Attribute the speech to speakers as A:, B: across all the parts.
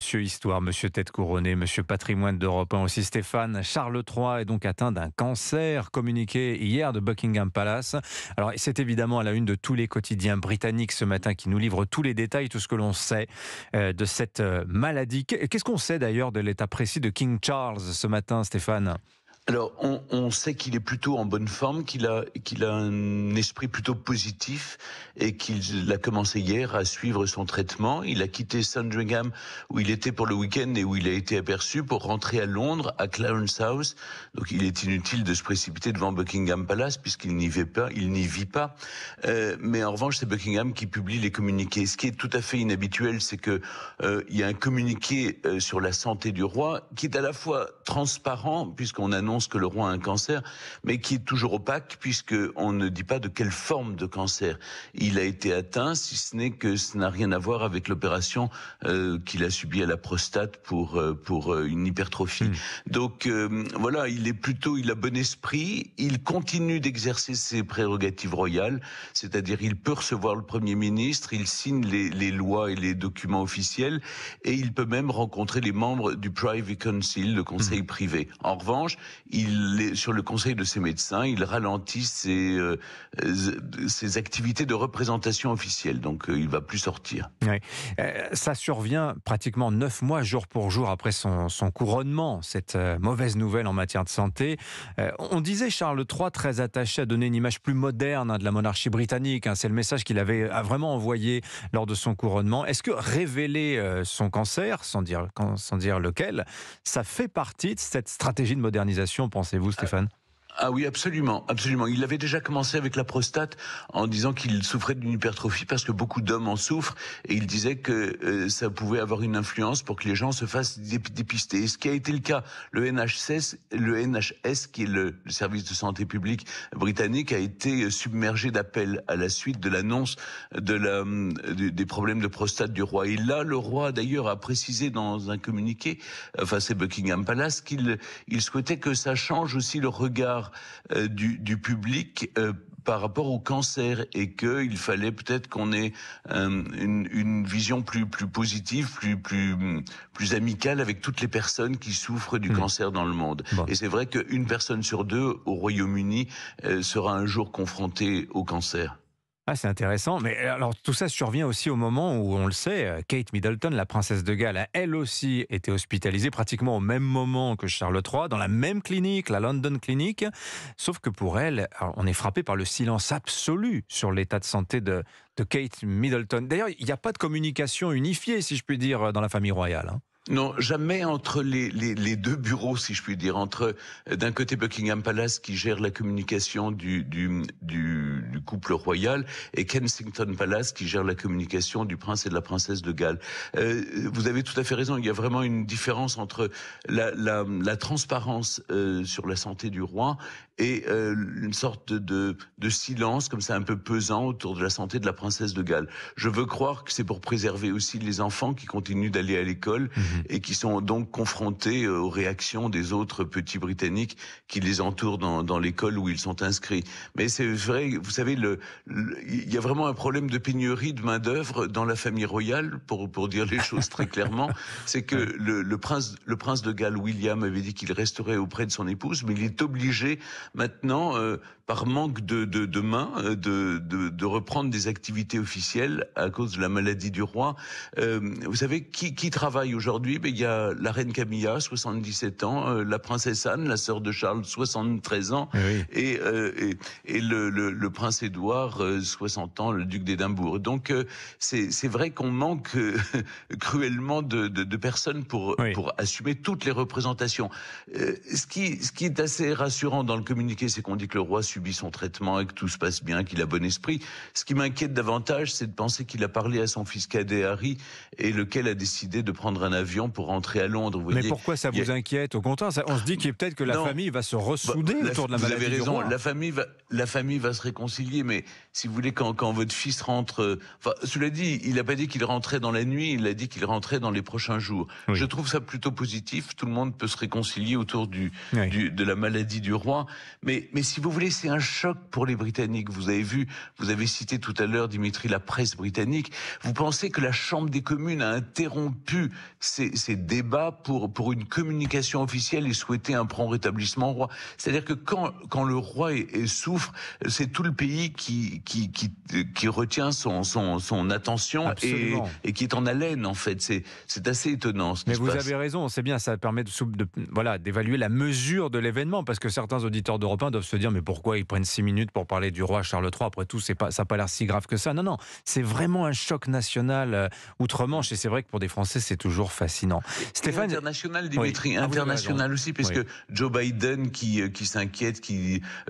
A: Monsieur Histoire, Monsieur Tête Couronnée, Monsieur Patrimoine d'Europe 1 aussi. Stéphane Charles III est donc atteint d'un cancer, communiqué hier de Buckingham Palace. Alors c'est évidemment à la une de tous les quotidiens britanniques ce matin qui nous livrent tous les détails, tout ce que l'on sait de cette maladie. Qu'est-ce qu'on sait d'ailleurs de l'état précis de King Charles ce matin, Stéphane ?
B: Alors, on sait qu'il est plutôt en bonne forme, qu'il a un esprit plutôt positif et qu'il a commencé hier à suivre son traitement. Il a quitté Sandringham où il était pour le week-end et où il a été aperçu pour rentrer à Londres, à Clarence House. Donc, il est inutile de se précipiter devant Buckingham Palace puisqu'il n'y vit pas. Mais en revanche, c'est Buckingham qui publie les communiqués. Ce qui est tout à fait inhabituel, c'est que il y a un communiqué sur la santé du roi qui est à la fois transparent puisqu'on annonce que le roi a un cancer, mais qui est toujours opaque puisqu'on ne dit pas de quelle forme de cancer il a été atteint, si ce n'est que ça n'a rien à voir avec l'opération qu'il a subie à la prostate pour une hypertrophie. Donc voilà, il a bon esprit, il continue d'exercer ses prérogatives royales, c'est-à-dire il peut recevoir le Premier ministre, il signe les lois et les documents officiels, et il peut même rencontrer les membres du Privy Council, le conseil privé. En revanche, sur le conseil de ses médecins, il ralentit ses activités de représentation officielle, donc il va plus sortir.
A: Oui. Ça survient pratiquement 9 mois jour pour jour après son couronnement, cette mauvaise nouvelle en matière de santé. On disait Charles III très attaché à donner une image plus moderne de la monarchie britannique. C'est le message qu'il avait vraiment envoyé lors de son couronnement. Est-ce que révéler son cancer, sans dire lequel, ça fait partie de cette stratégie de modernisation, pensez-vous, Stéphane ?
B: Ah oui, absolument, absolument. Il avait déjà commencé avec la prostate en disant qu'il souffrait d'une hypertrophie parce que beaucoup d'hommes en souffrent, et il disait que ça pouvait avoir une influence pour que les gens se fassent dépister. Et ce qui a été le cas, le NHS qui est le service de santé publique britannique, a été submergé d'appels à la suite de l'annonce des problèmes de prostate du roi. Et là, le roi d'ailleurs a précisé dans un communiqué, enfin c'est Buckingham Palace, qu'il souhaitait que ça change aussi le regard du public par rapport au cancer, et qu'il fallait peut-être qu'on ait une vision plus positive, plus amicale avec toutes les personnes qui souffrent du cancer dans le monde. Bon. Et c'est vrai qu'une personne sur deux au Royaume-Uni sera un jour confrontée au cancer.
A: C'est intéressant, mais alors tout ça survient aussi au moment où, on le sait, Kate Middleton, la princesse de Galles, a elle aussi été hospitalisée pratiquement au même moment que Charles III, dans la même clinique, la London Clinic, sauf que pour elle, on est frappé par le silence absolu sur l'état de santé de Kate Middleton. D'ailleurs, il n'y a pas de communication unifiée, si je puis dire, dans la famille royale.
B: Non, jamais entre les deux bureaux, si je puis dire, entre d'un côté Buckingham Palace qui gère la communication du couple royal, et Kensington Palace qui gère la communication du prince et de la princesse de Galles. Vous avez tout à fait raison, il y a vraiment une différence entre la transparence sur la santé du roi et une sorte de silence comme ça un peu pesant autour de la santé de la princesse de Galles. Je veux croire que c'est pour préserver aussi les enfants qui continuent d'aller à l'école et qui sont donc confrontés aux réactions des autres petits Britanniques qui les entourent dans l'école où ils sont inscrits. Mais c'est vrai, vous savez, il y a vraiment un problème de pénurie de main-d'œuvre dans la famille royale, pour dire les choses très clairement. C'est que le prince de Galles, William, avait dit qu'il resterait auprès de son épouse, mais il est obligé maintenant, par manque de main, de reprendre des activités officielles à cause de la maladie du roi. Vous savez qui travaille aujourd'hui? Il y a la reine Camilla, 77 ans, la princesse Anne, la sœur de Charles, 73 ans, oui. et le prince Édouard, 60 ans, le duc d'Édimbourg. Donc c'est vrai qu'on manque cruellement de personnes pour assumer toutes les représentations. Ce qui est assez rassurant dans le communiqué, c'est qu'on dit que le roi subit son traitement et que tout se passe bien, qu'il a bon esprit. Ce qui m'inquiète davantage, c'est de penser qu'il a parlé à son fils cadet Harry, et lequel a décidé de prendre un avion pour rentrer à Londres.
A: Mais pourquoi ça vous inquiète? Au contraire, on se dit qu'il peut-être que la famille va se ressouder autour de la maladie du roi.
B: Vous avez raison, la famille va se réconcilier, mais si vous voulez, quand votre fils rentre... cela dit, il n'a pas dit qu'il rentrait dans la nuit, il a dit qu'il rentrait dans les prochains jours. Oui. Je trouve ça plutôt positif, tout le monde peut se réconcilier autour de la maladie du roi, mais si vous voulez, c'est un choc pour les Britanniques. Vous avez cité tout à l'heure, Dimitri, la presse britannique. Vous pensez que la Chambre des communes a interrompu ces débats pour une communication officielle et souhaiter un prompt rétablissement au roi. C'est-à-dire que quand le roi souffre, c'est tout le pays qui retient son attention et qui est en haleine, en fait. C'est assez étonnant ce qui
A: Mais
B: se
A: vous
B: passe.
A: avez raison, c'est bien, ça permet voilà, d'évaluer la mesure de l'événement, parce que certains auditeurs d'Europe 1 doivent se dire mais pourquoi ils prennent 6 minutes pour parler du roi Charles III? Après tout, ça n'a pas l'air si grave que ça. Non, non, c'est vraiment un choc national outre-Manche, et c'est vrai que pour des Français, c'est toujours fascinant.
B: Stéphane, international, Dimitri,
A: oui.
B: international aussi, parce que Joe Biden qui s'inquiète,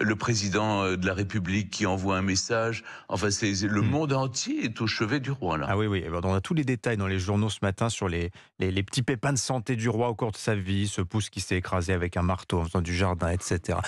B: le président de la République qui envoie un message, enfin le monde entier est au chevet du roi là.
A: Ah oui, oui, on a tous les détails dans les journaux ce matin sur les petits pépins de santé du roi au cours de sa vie, ce pouce qui s'est écrasé avec un marteau en faisant du jardin, etc.